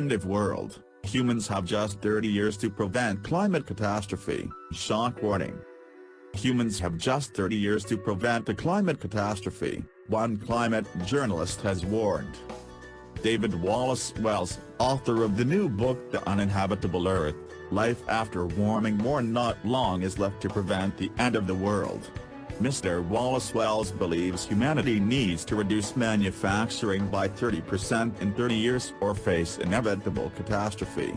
end of world, humans have just 30 years to prevent climate catastrophe, shock warning. Humans have just 30 years to prevent a climate catastrophe, one climate journalist has warned. David Wallace Wells, author of the new book The Uninhabitable Earth, Life After Warming More Not Long Is Left to Prevent the End of the World. Mr. Wallace Wells believes humanity needs to reduce manufacturing by 30% in 30 years or face inevitable catastrophe.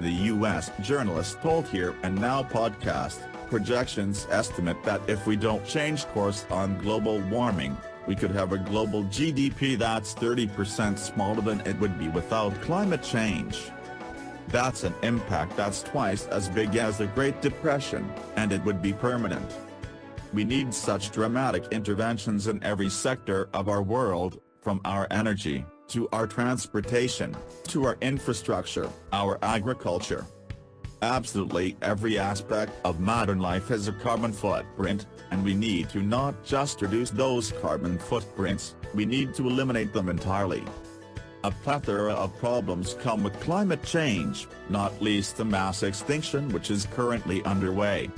The U.S. journalist told Here and Now podcast, projections estimate that if we don't change course on global warming, we could have a global GDP that's 30% smaller than it would be without climate change. That's an impact that's twice as big as the Great Depression, and it would be permanent. We need such dramatic interventions in every sector of our world, from our energy, to our transportation, to our infrastructure, our agriculture. Absolutely every aspect of modern life has a carbon footprint, and we need to not just reduce those carbon footprints, we need to eliminate them entirely. A plethora of problems come with climate change, not least the mass extinction which is currently underway.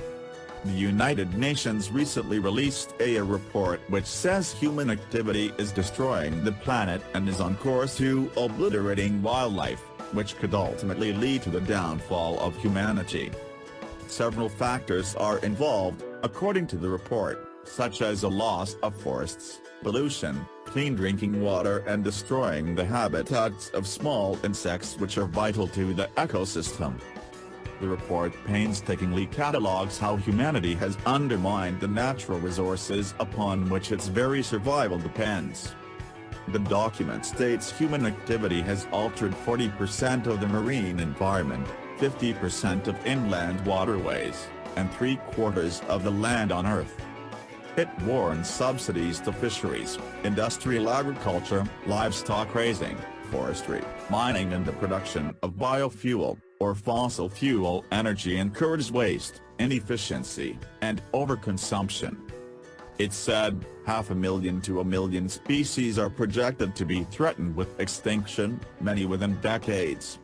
The United Nations recently released a report which says human activity is destroying the planet and is on course to obliterating wildlife, which could ultimately lead to the downfall of humanity. Several factors are involved, according to the report, such as a loss of forests, pollution, clean drinking water and destroying the habitats of small insects which are vital to the ecosystem. The report painstakingly catalogues how humanity has undermined the natural resources upon which its very survival depends. The document states human activity has altered 40% of the marine environment, 50% of inland waterways, and 3/4 of the land on Earth. It warns subsidies to fisheries, industrial agriculture, livestock raising, forestry, mining and the production of biofuel, or fossil fuel energy encourage waste, inefficiency, and overconsumption. It said, 500,000 to 1 million species are projected to be threatened with extinction, many within decades.